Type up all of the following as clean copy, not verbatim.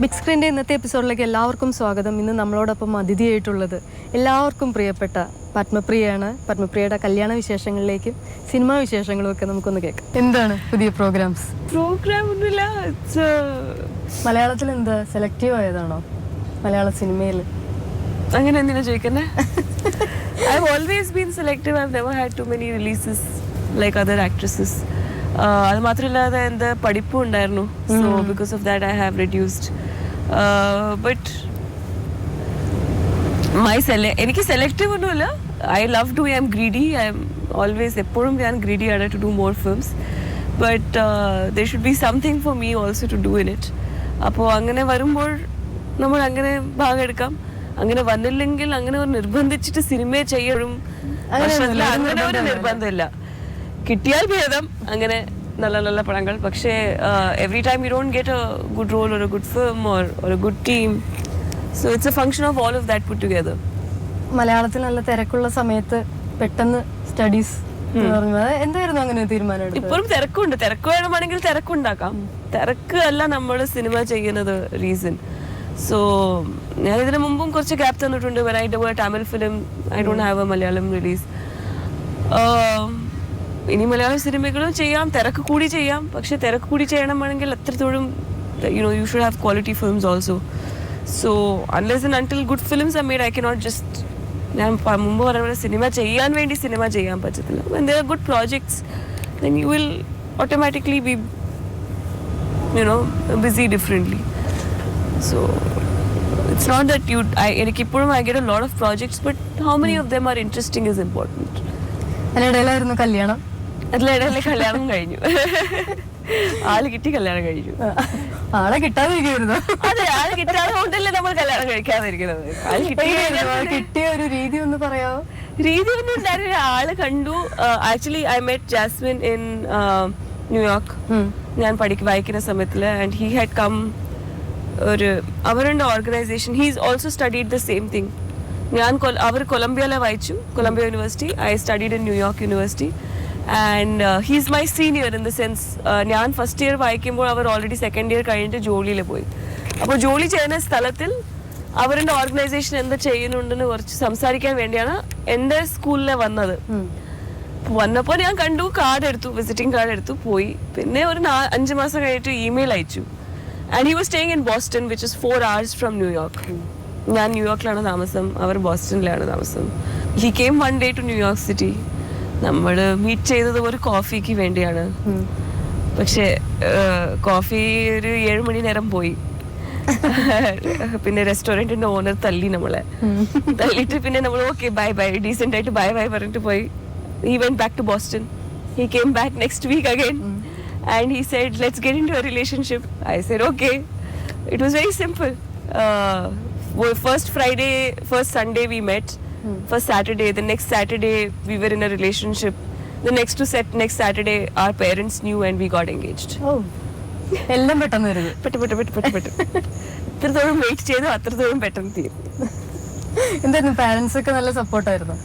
Big സ്ക്രീൻ്റെ ഇന്നത്തെ എപ്പിസോഡിലേക്ക് എല്ലാവർക്കും സ്വാഗതം. ഇന്ന് നമ്മളോടൊപ്പം അതിഥിയായിട്ടുള്ളത് എല്ലാവർക്കും പ്രിയപ്പെട്ട പത്മപ്രിയയാണ്. പത്മപ്രിയയുടെ കല്യാണ വിശേഷങ്ങളിലേക്കും സിനിമാ വിശേഷങ്ങളും ഒക്കെ നമുക്കൊന്ന് കേൾക്കാം. എന്താണ് പുതിയ പ്രോഗ്രാംസ്? ഒന്നുമില്ല. മലയാളത്തിൽ എന്താ സെലക്റ്റീവ് ആയതാണോ മലയാള സിനിമയിൽ? അങ്ങനെ എന്തിനാ ചോദിക്കുന്നേ? I've always been selective. I've never had too many releases like other actresses. അത് മാത്രമല്ലാതെ എൻ്റെ പഠിപ്പും ഉണ്ടായിരുന്നു. So because of that I have reduced. But എനിക്ക് സെലക്റ്റീവ് ഒന്നുമില്ല. I love to. I'm greedy. I'm always എപ്പോഴും ഞാൻ greedy ആണ് to do more films. But there should be something for me also to do in it. അപ്പോൾ അങ്ങനെ വരുമ്പോൾ നമ്മൾ അങ്ങനെ ഭാഗം എടുക്കാം. അങ്ങനെ വന്നില്ലെങ്കിൽ അങ്ങനെ ഒരു നിർബന്ധിച്ചിട്ട് സിനിമയെ ചെയ്യണം അങ്ങനെ ഒരു നിർബന്ധമില്ല. കിട്ടിയാൽ ഭേദം അങ്ങനെ നല്ല നല്ല പടങ്ങൾ. പക്ഷേ every time you don't get a good role or a good film or a good team. So it's a function of all of that put together. മലയാളത്തിൽ നല്ല തിരക്കുള്ള സമയത്ത് പെട്ടെന്ന് സ്റ്റഡീസ് എന്തായിരുന്നു അങ്ങനെ തീരുമാനം? ഇപ്പോഴും തിരക്കുണ്ട്. തിരക്ക് വേണമെങ്കിൽ തിരക്കുണ്ടാക്കാം. തിരക്ക് അല്ല നമ്മൾ സിനിമ ചെയ്യുന്നത് റീസൺ. സോ ഞാൻ ഇതിനു മുമ്പും കുറച്ച് ഗ്യാപ്പ് തന്നിട്ടുണ്ട്. when I do a Tamil film, I don't have a Malayalam release. ഇനി മലയാളം സിനിമകളും ചെയ്യാം, തിരക്ക് കൂടി ചെയ്യാം. പക്ഷെ തിരക്ക് കൂടി ചെയ്യണമെങ്കിൽ അത്രത്തോളം you should have quality films also. So unless and until good films are made, I cannot just ഞാൻ മുമ്പ് പറഞ്ഞ സിനിമ ചെയ്യാൻ വേണ്ടി സിനിമ ചെയ്യാൻ പറ്റത്തില്ല. when there are good projects, then you will automatically be busy differently. So it's not that I get a lot of projects, but how many of them are interesting is important. അതിനിടയിലായിരുന്നു കല്യാണം. അതിലിടയിലെ കല്യാണം കഴിഞ്ഞു. ആള് കിട്ടി കല്യാണം കഴിഞ്ഞു. ആളെ കിട്ടാതിരിക്കുന്നു. അതെ, ആള് കിട്ടാതെ കൊണ്ടല്ലേ നമ്മൾ കല്യാണം കഴിക്കാതിരിക്കുന്നത്. കിട്ടിയ ഒരു രീതി ഒന്ന് പറയാമോ? രീതി ഒന്നും ഉണ്ടായിരുന്നില്ല. ആള് കണ്ടു. Actually I met Jasmine in New York. ഞാൻ വായിക്കുന്ന സമയത്തില് ആൻഡ് ഹി ഹാഡ് കം. അവരുടെ organisation he's also studied the same thing. അവർ കൊളംബിയയിലെ വായിച്ചു, Columbia university. I studied in New York University. And he's my senior in the sense ഞാൻ first year വായിക്കുമ്പോൾ അവർ ഓൾറെഡി സെക്കൻഡ് ഇയർ കഴിഞ്ഞിട്ട് ജോലിയിൽ പോയി. അപ്പോൾ ജോലി ചെയ്യുന്ന സ്ഥലത്തിൽ അവരുടെ ഓർഗനൈസേഷൻ എന്താ ചെയ്യുന്നുണ്ടെന്ന് കുറച്ച് സംസാരിക്കാൻ വേണ്ടിയാണ് എൻ്റെ സ്കൂളിൽ വന്നത്. വന്നപ്പോൾ ഞാൻ കണ്ടു, കാർഡ് എടുത്തു, വിസിറ്റിംഗ് കാർഡ് എടുത്തു, പോയി. പിന്നെ ഒരു 5 മാസം കഴിഞ്ഞിട്ട് ഇമെയിൽ അയച്ചു. And he was staying in Boston, which is 4 hours from New York. ഞാൻ ന്യൂയോർക്കിലാണ് താമസം, അവർ ബോസ്റ്റണിലാണ് താമസം. He came one day to New York City. നമ്മൾ മീറ്റ് ചെയ്തത് ഒരു കോഫിക്ക് വേണ്ടിയാണ്. പക്ഷേ കോഫി ഒരു 7 മണി നേരം പോയി. പിന്നെ റെസ്റ്റോറൻറ്റിന്റെ ഓണർ തല്ലി നമ്മളെ. തല്ലിട്ട് പിന്നെ നമ്മൾ ഓക്കെ ബൈ ബൈ ഡീസെന്റ് ആയിട്ട് ബൈ ബൈ പറഞ്ഞിട്ട് പോയി. He went back to Boston. He came back next week again. And he said, let's get into a relationship. I said, okay. It was very simple. First Sunday we met. First Saturday, the next Saturday we were in a relationship. The next Saturday our parents knew and we got engaged. Oh. എല്ലാം പെട്ടെന്ന് വരും. ഇത്രത്തോളം wait ചെയ്തു, അത്രത്തോളം പെട്ടെന്ന് തീരും. എന്തായിരുന്നു parents ഒക്കെ നല്ല സപ്പോർട്ടായിരുന്നു?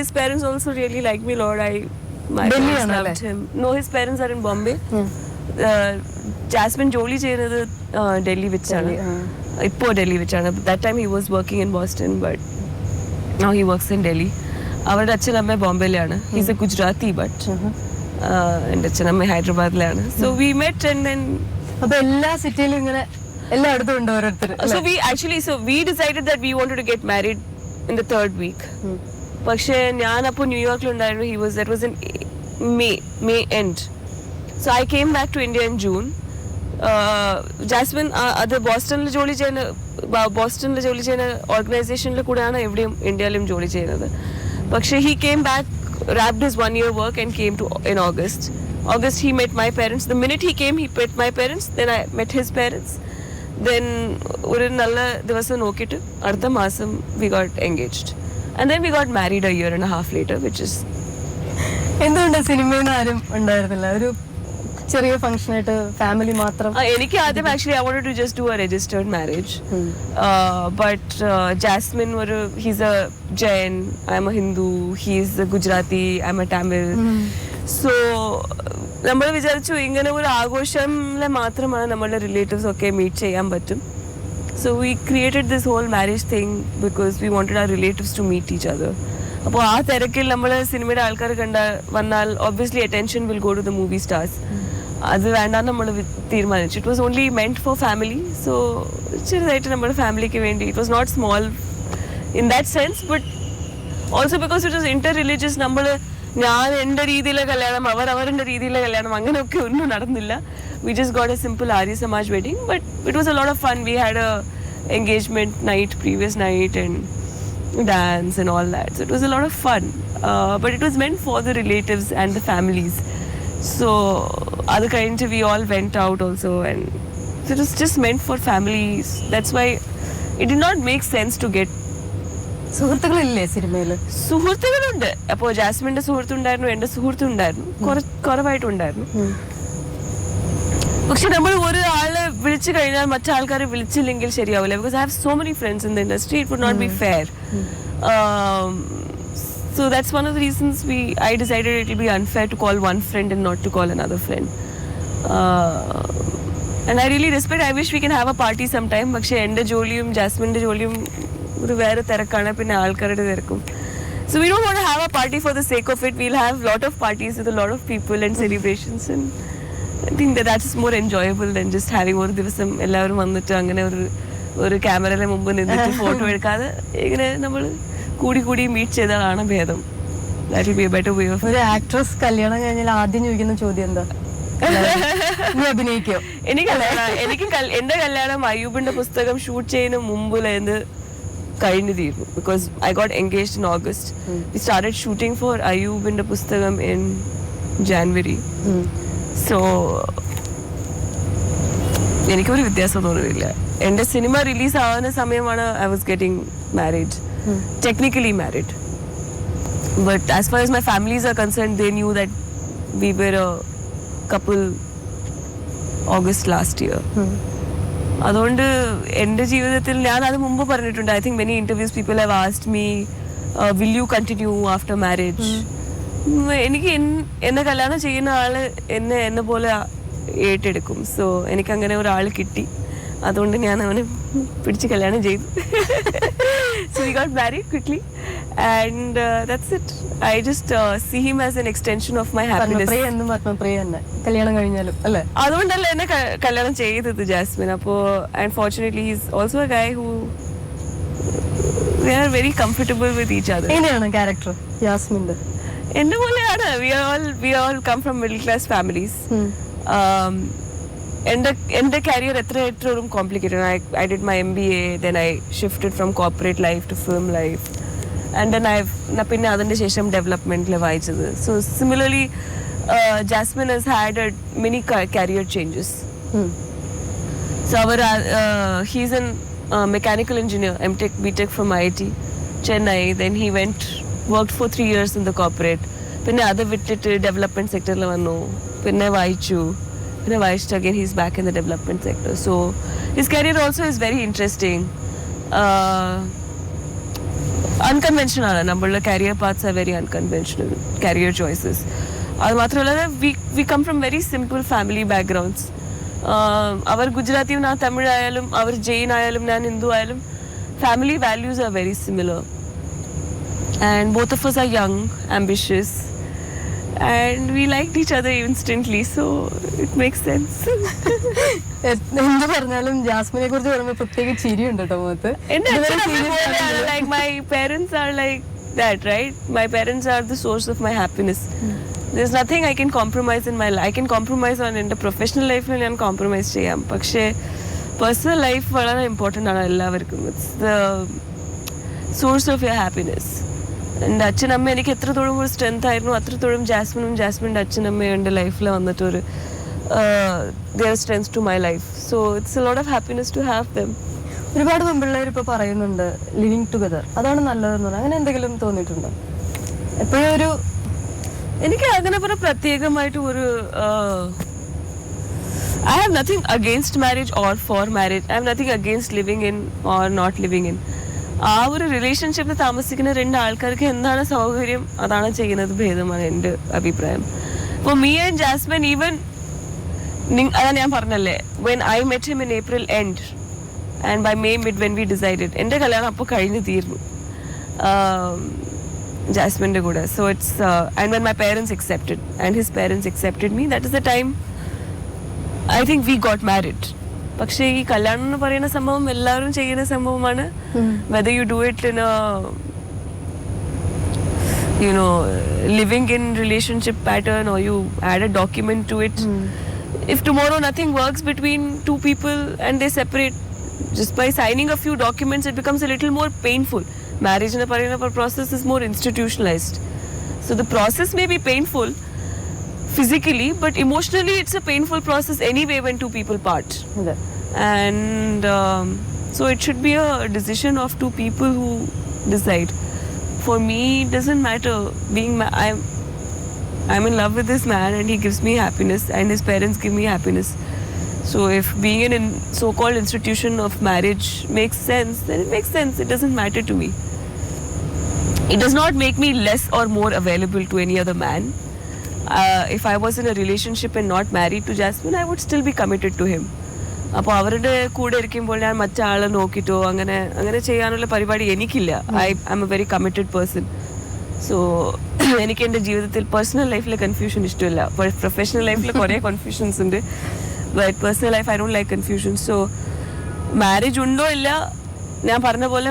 His parents also really liked me a lot. My parents loved him. No, his parents are in Bombay. Jasmine ജോലി ചെയ്യുന്നത് ഡൽഹി വെച്ചാണ്. ഇപ്പോൾ ഡൽഹി വെച്ചാണ്. That time he was working in Boston, but now he works in Delhi. അവരുടെ അച്ഛനമ്മ ബോംബെയിലാണ്. He's a Gujarati, but എൻ്റെ അച്ഛനമ്മ ഹൈദരാബാദിലാണ്. So we met and then അപ്പോൾ എല്ലാ സിറ്റിയിലും ഇങ്ങനെ എല്ലായിടത്തും ഉണ്ട് ഓരോരുത്തർ. So we decided that we wanted to get married in the 3rd week. പക്ഷേ ഞാൻ അപ്പോൾ ന്യൂയോർക്കിലുണ്ടായിരുന്നു. that was in May end. So I came back to India in June. Jasmine അത് ബോസ്റ്റണിൽ ജോലി ചെയ്യുന്ന ഓർഗനൈസേഷനിൽ കൂടെയാണ് എവിടെയും ഇന്ത്യയിലും ജോലി ചെയ്യുന്നത്. പക്ഷേ he came back, wrapped his 1-year work and came in August. He met my parents. The minute he came, he met my parents. Then I met his parents. Then ഒരു നല്ല ദിവസം നോക്കിയിട്ട് അടുത്ത മാസം we got engaged. And then we got married a year and a half later, which is എന്തുകൊണ്ട് സിനിമയിൽ ആരും ഉണ്ടായിരുന്നില്ല? ഒരു ചെറിയ ഫംഗ്ഷൻ ആയിട്ട് ഫാമിലി മാത്രം. എനിക്ക് ആദ്യം actually I wanted to just do a registered marriage. But Jasmine he's a Jain, I'm a Hindu, he's a Gujarati, I'm a Tamil. So നമ്മൾ വിചാരിച്ചു ഇങ്ങനെ ഒരു ആഘോഷത്തിലെ മാത്രമാണ് നമ്മളുടെ റിലേറ്റീവ്സ് ഒക്കെ മീറ്റ് ചെയ്യാൻ പറ്റും. So we created this whole marriage thing because we wanted our relatives to meet each other. അപ്പോൾ ആ തിരക്കിൽ നമ്മൾ സിനിമയുടെ ആൾക്കാർ വന്നാൽ obviously attention will go to the movie stars. അത് വേണ്ടാന്ന് നമ്മൾ തീരുമാനിച്ചു. It was only meant for family. So ചെറുതായിട്ട് നമ്മുടെ ഫാമിലിക്ക് വേണ്ടി it was not small in that sense, but also because it was inter-religious. ഞാൻ എൻ്റെ രീതിയിലെ കല്യാണം, അവരുടെ രീതിയിലെ കല്യാണം, അങ്ങനെയൊക്കെ ഒന്നും നടന്നില്ല. We just got a simple Arya Samaj wedding, but it was a lot of fun. We had a engagement night, previous night, and dance and all that. So it was a lot of fun. But it was meant for the relatives and the families. So other kinds, we all went out also, and so it was just meant for families. That's why it did not make sense to get. സുഹൃത്തുക്കളില്ലേ സിനിമയിൽ? സുഹൃത്തുക്കളുണ്ട്. അപ്പോൾ ജാസ്മിന്റെ സുഹൃത്തുണ്ടായിരുന്നു, എൻ്റെ സുഹൃത്തുണ്ടായിരുന്നു, കുറവായിട്ടുണ്ടായിരുന്നു. പക്ഷെ നമ്മൾ ഒരാളെ വിളിച്ചു കഴിഞ്ഞാൽ മറ്റാൾക്കാരെ വിളിച്ചില്ലെങ്കിൽ ശരിയാവില്ല. Because I have so many friends in the industry. It would not be fair. So that's one of the reasons I decided it will be unfair to call one friend and not to call another friend. And I really respect. I wish we can have a party sometime. പക്ഷെ എൻ്റെ ജോലിയും ജാസ്മിൻ്റെ ജോലിയും ഒരു വേറെ തിരക്കാണ്, പിന്നെ ആൾക്കാരുടെ തിരക്കും. So we don't want to have a party for the sake of it. We'll have lot of parties with a lot of people and celebrations, and I think that's more enjoyable than just having ഒരു ദിവസം എല്ലാവരും വന്നിട്ട് അങ്ങനെ ഒരു ക്യാമറയുടെ മുമ്പ് നിന്നിട്ട് photo എടുക്കാതെ ഇങ്ങനെ നമ്മൾ കൂടി മീറ്റ് ചെയ്തതാണ് ഭേദം. That will be a better way of. ഒരു ആക്ട്രസ് കല്യാണം കഴിഞ്ഞാൽ ആദ്യം ചോദിക്കുന്ന ചോദ്യം എന്താ? അഭിനയിക്കോ? എനിക്ക് എന്റെ കല്യാണം അയ്യൂബിന്റെ പുസ്തകം ഷൂട്ട് ചെയ്യുന്ന മുമ്പിലായിരുന്നു കഴിഞ്ഞിരുന്നു. Because I got engaged in August. We started shooting for അയ്യൂബിന്റെ പുസ്തകം in January. So എനിക്കൊരു വ്യത്യാസം തോന്നുന്നില്ല. എൻ്റെ സിനിമ റിലീസ് ആവുന്ന സമയമാണ് I was getting married, technically married. But as far as my families are concerned, they knew that we were a couple August last year. അതുകൊണ്ട് എൻ്റെ ജീവിതത്തിൽ ഞാൻ അത് മുമ്പ് പറഞ്ഞിട്ടുണ്ട്. I think many interviews people have asked me will you continue after marriage. എനിക്ക് എന്നെ കല്യാണം ചെയ്യുന്ന ആള് എന്നെ പോലെ ഏറ്റെടുക്കും. സോ എനിക്ക് അങ്ങനെ ഒരാൾ കിട്ടി, അതുകൊണ്ട് ഞാൻ അവനെ പിടിച്ച് കല്യാണം ചെയ്തു. So we got married quickly, and that's it. I just see him as an extension of my happiness. Padmapriya തന്നെ കല്യാണം കഴിഞ്ഞാലും അല്ലേ? അതുകൊണ്ടല്ലേ എന്നെ കല്യാണം ചെയ്തത് ജാസ്മിൻ. അപ്പോൾ unfortunately he's also a guy who we are very comfortable with each other. എങ്ങനെയാണ് ക്യാരക്ടർ ജാസ്മിന്റെ? എന്റെ പോലെയാണ്. we all come from middle class families. എൻ്റെ കരിയർ എത്രയും complicated. I did my MBA, then I shifted from corporate life to film life, and then പിന്നെ അതിൻ്റെ ശേഷം ഡെവലപ്മെന്റിൽ വായിച്ചത്. So similarly Jasmine has had many career changes. So he's a mechanical engineer, MTech BTech from IIT Chennai. Then he worked for 3 years in the corporate. പിന്നെ അത് വിട്ടിട്ട് development സെക്ടറിൽ വന്നു, പിന്നെ വായിച്ചു. Again he's back in the development sector. So his career also is very interesting. Unconventional. Our career paths are very unconventional career choices. Adu mathralla we come from very simple family backgrounds. Our Gujarati na Tamil ayalum, our Jain ayalum, nan Hindu ayalum, family values are very similar. And both of us are young, ambitious, and we liked each other instantly, so it makes sense. എന്ത് പറഞ്ഞാലും ജാസ്മിനെ കുറിച്ച് പറയുമ്പോൾ പ്രത്യേക ചിരിയുണ്ട് കേട്ടോ മുഖത്ത്. Like my parents are like that, right? My parents are the source of my happiness. There's nothing I can compromise in my life. I can compromise on in the professional life and ഞാൻ compromise ചെയ്യാം. പക്ഷേ personal life വളരെ important ആണ് എല്ലാവർക്കും. It's the source of your happiness. എൻ്റെ അച്ഛനമ്മ എനിക്ക് എത്രത്തോളം ഒരു സ്ട്രെങ്ത് ആയിരുന്നു, അത്രത്തോളം ജാസ്മിൻ്റെ അച്ഛനമ്മയും എൻ്റെ ലൈഫിൽ വന്നിട്ടൊരു their strengths to my life. So it's a lot of happiness to have them. ഒരുപാട് പെൺപിള്ളേർ ഇപ്പോൾ പറയുന്നുണ്ട് ലിവിങ് ടുഗദർ, അതാണ് നല്ലതെന്ന് പറഞ്ഞാൽ അങ്ങനെ എന്തെങ്കിലും തോന്നിയിട്ടുണ്ടോ? എപ്പോഴും ഒരു എനിക്ക് അങ്ങനെ പറഞ്ഞ പ്രത്യേകമായിട്ട് ഒരു I have nothing against marriage or for marriage. I have nothing against living in or not living in. ആ ഒരു റിലേഷൻഷിപ്പിൽ താമസിക്കുന്ന രണ്ട് ആൾക്കാർക്ക് എന്താണ് സൗകര്യം അതാണ് ചെയ്യുന്നത് ഭേദമാണ് എൻ്റെ അഭിപ്രായം. For me and Jasmine, even അതാണ് ഞാൻ പറഞ്ഞല്ലേ, when I met him in April end and by May mid when we decided, എൻ്റെ കല്യാണം അപ്പോൾ കഴിഞ്ഞ് തീർന്നു ജാസ്മിൻ്റെ കൂടെ. So it's and when my parents accepted and his parents accepted me, that is the time I think we got married. പക്ഷേ ഈ കല്യാണം എന്ന് പറയുന്ന സംഭവം എല്ലാവരും ചെയ്യുന്ന സംഭവമാണ്. Whether you do it in a living in relationship pattern or you add a document to it. If tomorrow nothing works between two people and they separate, just by signing a few documents it becomes a little more painful. Marriage in a process is more institutionalized. So the process may be painful physically, but emotionally it's a painful process anyway when two people part. And so it should be a decision of two people who decide. For me, it doesn't matter I'm in love with this man and he gives me happiness and his parents give me happiness. So if being in a so-called institution of marriage makes sense, then it makes sense. It doesn't matter to me. It does not make me less or more available to any other man. If I was in a relationship and not married to Jasmine, I would still be committed to him. അപ്പോൾ അവരുടെ കൂടെ ഇരിക്കുമ്പോൾ ഞാൻ മറ്റാളെ നോക്കിയിട്ടോ അങ്ങനെ ചെയ്യാനുള്ള പരിപാടി എനിക്കില്ല. I am a very committed person. So എനിക്ക് എൻ്റെ ജീവിതത്തിൽ പേഴ്സണൽ ലൈഫിലെ കൺഫ്യൂഷൻ ഇഷ്ടമില്ല. പ്രൊഫഷണൽ ലൈഫിൽ കുറേ കൺഫ്യൂഷൻസ് ഉണ്ട്, but personal life I don't like confusion. So marriage ഉണ്ടോ ഇല്ല, ഞാൻ പറഞ്ഞ പോലെ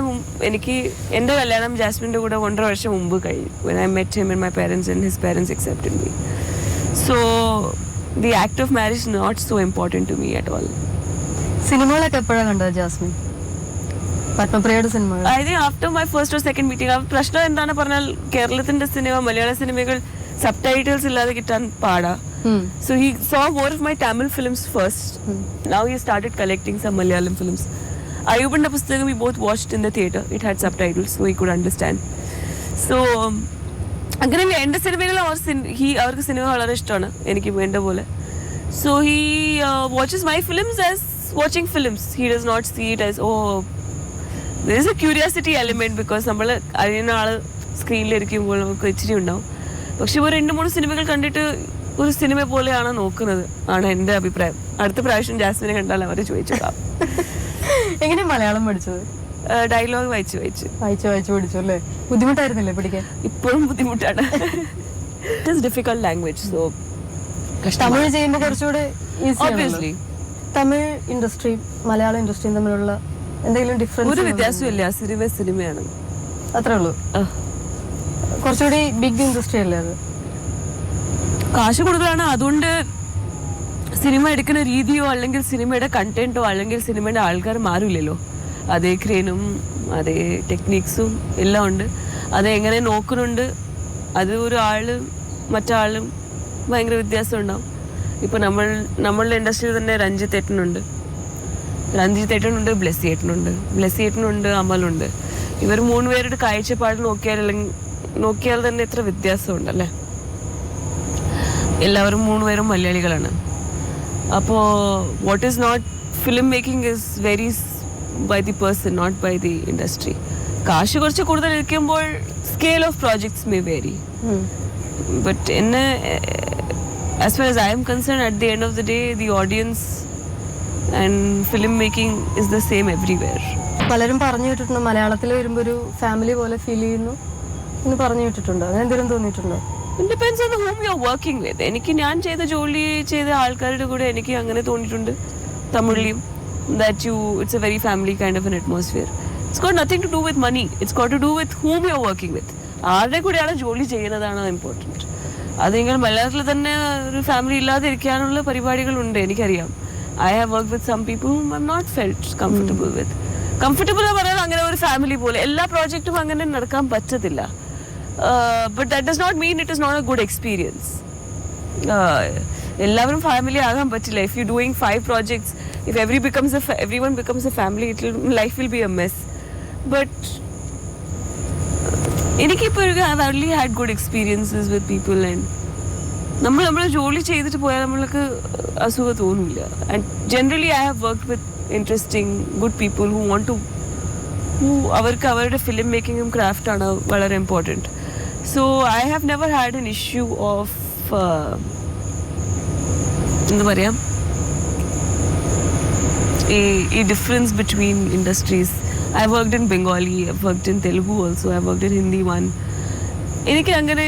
എനിക്ക് എൻ്റെ കല്യാണം ജാസ്മിൻ്റെ കൂടെ 1.5 വർഷം മുമ്പ് കഴിഞ്ഞു. when I met him and my parents and his parents accepted me. So the act of marriage is not so important to me at all. സിനിമകളൊക്കെ എപ്പോഴാണ് കണ്ടത് ജാസ്മിൻ? പത്മപ്രിയയുടെ സിനിമകൾ? I think after my first or second meeting. പ്രശ്നം എന്താണ് പറഞ്ഞാൽ കേരളത്തിന്റെ cinema, മലയാള സിനിമകൾ subtitles ഇല്ലാതെ കിട്ടാൻ പാടാ. So he saw more of my Tamil films first. Now he started collecting some Malayalam films. Ayubന്റെ പുസ്തകം we both watched in the theatre. It had subtitles so he could understand. So അങ്ങനെ എൻ്റെ സിനിമകൾ അവർക്ക് cinema വളരെ ഇഷ്ടമാണ്, എനിക്ക് വേണ്ട പോലെ. So he watches my films as watching films. He does not see it as there is a curiosity element because നമ്മൾ അറിയുന്ന ആള് സ്ക്രീനിലിരിക്കുമ്പോൾ നമുക്ക് ഇച്ചിരി ഉണ്ടാവും. പക്ഷെ ഒരു 2-3 സിനിമകൾ കണ്ടിട്ട് ഒരു സിനിമ പോലെയാണ് നോക്കുന്നത് ആണ് എൻ്റെ അഭിപ്രായം. അടുത്ത പ്രാവശ്യം ജാസ്മിനെ കണ്ടാൽ അവരെ ചോദിച്ചേക്കാം. എങ്ങനെ മലയാളം പഠിച്ചത്? ഡയലോഗ് വായിച്ച് പഠിച്ചു അല്ലേ? ബുദ്ധിമുട്ടായിരുന്നില്ലേ പഠിക്കാൻ? ഇപ്പോഴും ബുദ്ധിമുട്ടാണ്. It is difficult language. So Tamil ചെയ്യുമ്പോൾ കുറച്ചുകൂടെ ഓബ്വിയസ്ലി. തമിഴ് ഇൻഡസ്ട്രിയും മലയാളം ഇൻഡസ്ട്രിയും തമ്മിലുള്ള എന്തെങ്കിലും ഡിഫറൻസ്? ഒരു വ്യത്യാസമില്ല, സിനിമയാണ് അത്രേ ഉള്ളൂ. കുറച്ചുകൂടി ബിഗ് ഇൻഡസ്ട്രി അല്ലേ അത്? കാശ് കൂടുതലാണ്, അതുകൊണ്ട് സിനിമ എടുക്കുന്ന രീതിയോ അല്ലെങ്കിൽ സിനിമയുടെ കണ്ടന്റോ അല്ലെങ്കിൽ സിനിമയുടെ ആൾക്കാർ മാറില്ലല്ലോ. അതേ ക്രെയിനും അതേ ടെക്നിക്സും എല്ലാം ഉണ്ട്. അതെങ്ങനെ നോക്കുന്നുണ്ട്, അത് ഒരു ആളും മറ്റാളും ഭയങ്കര വ്യത്യാസം ഉണ്ടാവും. ഇപ്പോൾ നമ്മളുടെ ഇൻഡസ്ട്രിയിൽ തന്നെ രഞ്ജിത്ത് ഏട്ടനുണ്ട്, ബ്ലെസ്സി ഏട്ടനുണ്ട്, അമലുണ്ട്. ഇവർ 3 പേരുടെ കാഴ്ചപ്പാട് നോക്കിയാൽ തന്നെ എത്ര വ്യത്യാസമുണ്ടല്ലേ. എല്ലാവരും 3 പേരും മലയാളികളാണ്. അപ്പോൾ what is not film making is vary by the person, not by the industry. കാശ് കുറച്ച് കൂടുതൽ ഇരിക്കുമ്പോൾ scale of projects may vary. But എന്നെ as far as I am concerned, at the end of the day, the audience and film making is the same everywhere. പലരും പറഞ്ഞു കേട്ടിട്ടുണ്ട് മലയാളത്തിൽ വരുമ്പോൾ ഒരു ഫാമിലി പോലെ ഫീൽ ചെയ്യുന്നു എന്ന് പറഞ്ഞു കേട്ടിട്ടുണ്ട്. അങ്ങനെ എന്തെങ്കിലും തോന്നിയിട്ടുണ്ടോ? It depends on whom you are working with. എനിക്ക് ഞാൻ ജോലി ചെയ്ത ആൾക്കാരുടെ കൂടെ എനിക്ക് അങ്ങനെ തോന്നിയിട്ടുണ്ട് തമിഴിലും, that it's a very family kind of an atmosphere. It's got nothing to do with money. It's got to do with whom you are working with. ആരുടെ കൂടെയാണ് ജോലി ചെയ്യുന്നതാണ് ഇമ്പോർട്ടൻറ്റ്. അത് നിങ്ങൾ മലയാളത്തിൽ തന്നെ ഒരു ഫാമിലി ഇല്ലാതെ ഇരിക്കാനുള്ള പരിപാടികളുണ്ട്, എനിക്കറിയാം. I have work with some people whom I not felt comfortable with. Comfortable എന്ന് പറഞ്ഞാൽ അങ്ങനെ ഒരു ഫാമിലി പോലെ എല്ലാ പ്രോജക്റ്റും അങ്ങനെ നടക്കാൻ പറ്റത്തില്ല. But that does not mean it is not a good experience. എല്ലാവരും ഫാമിലി ആകാൻ പറ്റില്ല. If you doing 5 projects, if everyone becomes a family, life will be a mess. But എനിക്കിപ്പോൾ I've only had good experiences with people and നമ്മൾ ജോലി ചെയ്തിട്ട് പോയാൽ നമ്മൾക്ക് അസുഖം തോന്നില്ല. And generally I have worked with interesting good people അവർക്ക് അവരുടെ ഫിലിം മേക്കിങ്ങും ക്രാഫ്റ്റാണ് വളരെ important. So I have never had an issue of എന്താ പറയാം, a difference between industries. I worked in Bengali, I worked in Telugu also, I worked in Hindi one. എനിക്ക് അങ്ങനെ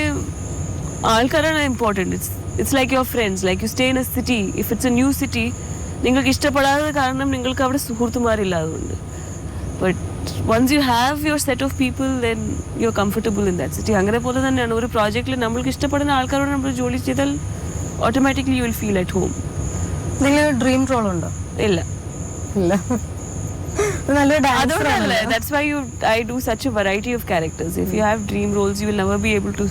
ആൾക്കാരാണ് important. It's like your friends, like you stay in a city. If it's a new city, നിങ്ങൾക്ക് ഇഷ്ടപ്പെടാതെ കാരണം നിങ്ങൾക്ക് അവിടെ സുഹൃത്തുമാരില്ലാതുകൊണ്ട്. But once you have your set of people, then you are comfortable in that city. അങ്ങനെ പോലെ തന്നെയാണ് ഒരു പ്രോജക്റ്റിൽ നമ്മൾക്ക് ഇഷ്ടപ്പെടുന്ന ആൾക്കാരോട് നമ്മൾ ജോലി ചെയ്താൽ automatically you will feel at home. നിങ്ങളൊരു ഡ്രീം റോൾ ഉണ്ടോ? ഇല്ല. That's why I do such a variety of characters. If you have dream roles, you will never be able to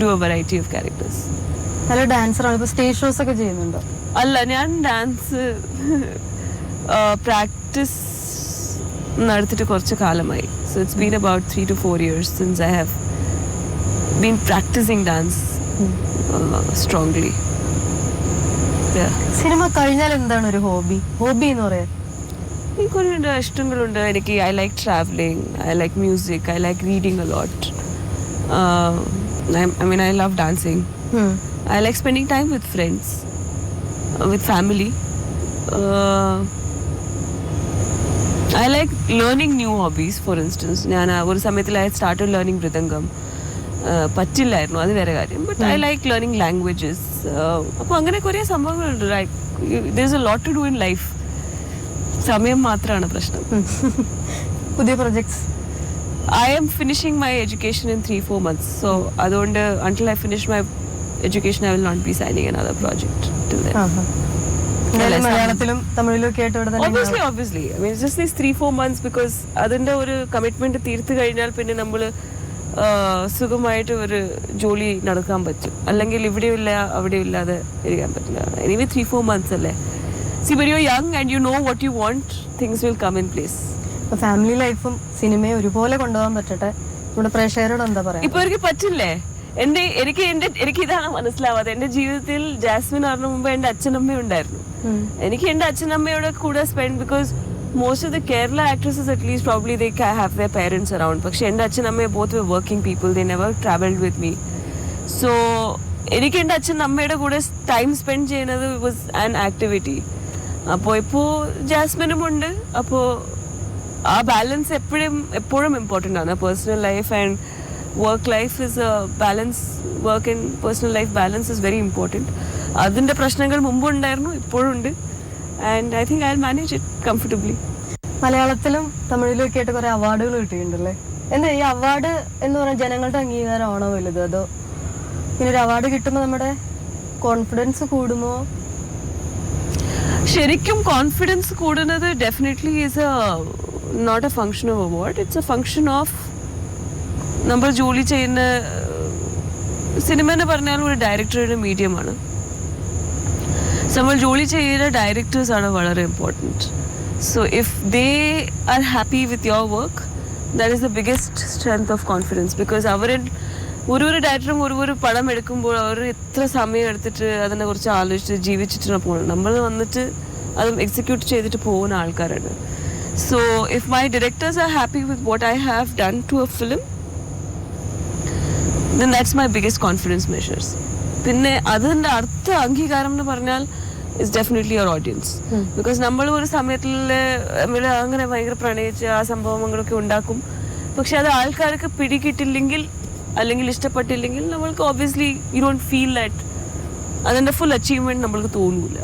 do a variety of characters. നല്ല dancer ആണ്. ഇപ്പൊ stage shows ഒക്കെ ചെയ്യുന്നുണ്ടോ? അല്ല, ഞാൻ ഡാൻസ് പ്രാക്ടീസ് നടത്തിയിട്ട് കുറച്ച് കാലമായി. So it's been about 3 to 4 years since I have been practicing dance strongly. Cinema കഴിഞ്ഞാൽ എന്താണ് ഒരു ഹോബി എന്ന് പറയാൻ? എനിക്ക് ഒരുപാട് ഇഷ്ടങ്ങളുണ്ട്. എനിക്ക് I like travelling, I like music, I like reading a lot. I love dancing. I like spending time with friends, with family. I like learning new hobbies. For instance, ഞാൻ ഒരു സമയത്തിൽ I started learning മൃദംഗം. പറ്റില്ലായിരുന്നു, അത് വേറെ കാര്യം. But I like learning languages. അപ്പോൾ അങ്ങനെ കുറേ സംഭവങ്ങളുണ്ട്. Like there is a lot to do in life. സമയം മാത്രമാണ് പ്രശ്നം. പുതിയ projects? I am finishing my education in 3-4 months. So അതുകൊണ്ട് until I finish my education, I will not be signing another project till then. മലയാളത്തിലും തമിഴിലും ഒക്കെ ആയിട്ട് ഇവിടെ തന്നെ? Obviously. I mean, it's just these 3-4 months because അതിൻ്റെ ഒരു commitment തീർത്തു കഴിഞ്ഞാൽ പിന്നെ നമ്മൾ സുഖമായിട്ട് ഒരു ജോലി നടക്കാൻ പറ്റും. അല്ലെങ്കിൽ ഇവിടെയില്ല അവിടെയും ഇല്ലാതെ ഇരിക്കാൻ പറ്റില്ല. എനിവേ 3-4 months അല്ലേ. See, when you're young and you know what you want, things will come in place. Family ലൈഫും സിനിമയും ഒരുപോലെ കൊണ്ടുപോകാൻ പറ്റട്ടെ. നമ്മുടെ പ്രേക്ഷകരോട് എന്താ പറയാ? ഇപ്പൊ എനിക്ക് പറ്റില്ലേ? എനിക്ക് ഇതാണ് മനസ്സിലാവാതെ. എന്റെ ജീവിതത്തിൽ ജാസ്മിൻ അറിഞ്ഞ മുമ്പ് എന്റെ അച്ഛനമ്മ ഉണ്ടായിരുന്നു. എനിക്ക് എന്റെ അച്ഛനമ്മയോട് കൂടെ spend, because most of the Kerala actresses at least probably they have their parents around. പക്ഷെ എൻ്റെ അച്ഛനമ്മ both were working people. They never traveled with me. So എനിക്ക് എൻ്റെ അച്ഛനമ്മയുടെ കൂടെ ടൈം സ്പെൻഡ് ചെയ്യുന്നത് was an activity. അപ്പോൾ ഇപ്പോൾ ജാസ്മിനും ഉണ്ട്. അപ്പോൾ ആ ബാലൻസ് എപ്പോഴും ഇമ്പോർട്ടൻ്റ് ആണ്. Personal life and work life is A balance. Work and personal life balance is very important. അതിൻ്റെ പ്രശ്നങ്ങൾ മുമ്പുണ്ടായിരുന്നു, ഇപ്പോഴും ഉണ്ട്. And I think I'll manage it comfortably. മലയാളത്തിലും തമിഴിലും ഒക്കെ ആയിട്ട് കുറെ അവാർഡുകൾ കിട്ടിയിട്ടുണ്ടല്ലേ? എന്താ ഈ അവാർഡ് എന്ന് പറഞ്ഞാൽ ജനങ്ങളുടെ അംഗീകാരമാണോ വലുത്, അതോ ഇങ്ങനെ ഒരു അവാർഡ് കിട്ടുമ്പോൾ നമ്മുടെ കോൺഫിഡൻസ് കൂടുമോ? ശരിക്കും കോൺഫിഡൻസ് കൂടുന്നത് definitely is not a function of award. It's a function of നമ്മൾ ജോലി ചെയ്യുന്ന സിനിമ എന്ന് പറഞ്ഞാൽ ഒരു ഡയറക്ടറുടെ മീഡിയമാണ്. നമ്മൾ ജോലി ചെയ്യുന്ന ഡയറക്ടേഴ്സ് ആണ് വളരെ important. So if they are happy with your work, that is the biggest strength of confidence. Because ഒരു ഡയറക്ടറും ഒരു പടം എടുക്കുമ്പോൾ അവർ എത്ര സമയം എടുത്തിട്ട് അതിനെ കുറിച്ച് ആലോചിച്ച് ജീവിച്ചിട്ടാണ് പോകുന്നത്. നമ്മൾ വന്നിട്ട് അത് എക്സിക്യൂട്ട് ചെയ്തിട്ട് പോകുന്ന ആൾക്കാരാണ്. So if my directors are happy with what I have done to a film, then that's my biggest confidence measures. പിന്നെ അതിൻ്റെ അർത്ഥ അംഗീകാരം എന്ന് പറഞ്ഞാൽ it's definitely your audience. Because നമ്മൾ ഒരു സമയത്തിൽ അങ്ങനെ ഭയങ്കര പ്രണയിച്ച് ആ സംഭവങ്ങളൊക്കെ ഉണ്ടാക്കും. പക്ഷെ അത് ആൾക്കാർക്ക് പിടികിട്ടില്ലെങ്കിൽ അല്ലെങ്കിൽ ഇഷ്ടപ്പെട്ടില്ലെങ്കിൽ നമ്മൾക്ക് obviously you don't feel that അതിൻ്റെ ഫുൾ അച്ചീവ്മെൻറ്റ് നമ്മൾക്ക് തോന്നൂല.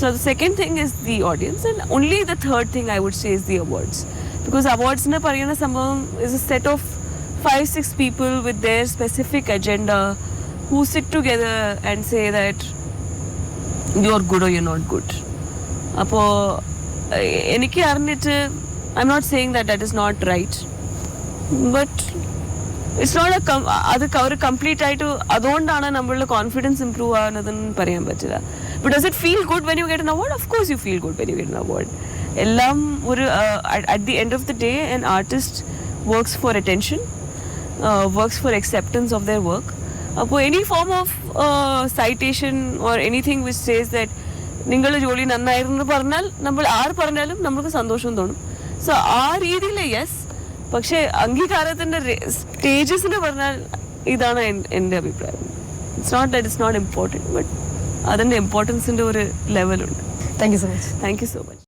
So the second thing is the audience and only the third thing I would say is the awards. Because അവാർഡ്സിന് പറയുന്ന സംഭവം is a set of 5-6 people with their specific agenda who sit together and say that you're good or you're not good. അപ്പോൾ എനിക്ക് അറിഞ്ഞിട്ട് I'm not saying that is not right, but it's not അത് ഒരു complete ആയിട്ട് അതുകൊണ്ടാണ് നമ്മളുടെ confidence improve ആകുന്നതെന്ന് പറയാൻ പറ്റില്ല. But does it feel good when you get an award? Of course you feel good when you get an award. എല്ലാം ഒരു at the end of the day an artist works for attention, works for acceptance of their work. അപ്പോൾ any form of citation or anything which says that നിങ്ങളുടെ ജോലി നന്നായിരുന്നു പറഞ്ഞാൽ നമ്മൾ ആര് പറഞ്ഞാലും നമുക്ക് സന്തോഷം തോന്നും. സോ ആ രീതിയിൽ യെസ്. പക്ഷേ അംഗീകാരത്തിൻ്റെ സ്റ്റേജസിന് പറഞ്ഞാൽ ഇതാണ് എൻ്റെ അഭിപ്രായം. It's not that it's not important, but അതിൻ്റെ ഇമ്പോർട്ടൻസിൻ്റെ ഒരു ലെവലുണ്ട്. Thank you so much. Thank you so much.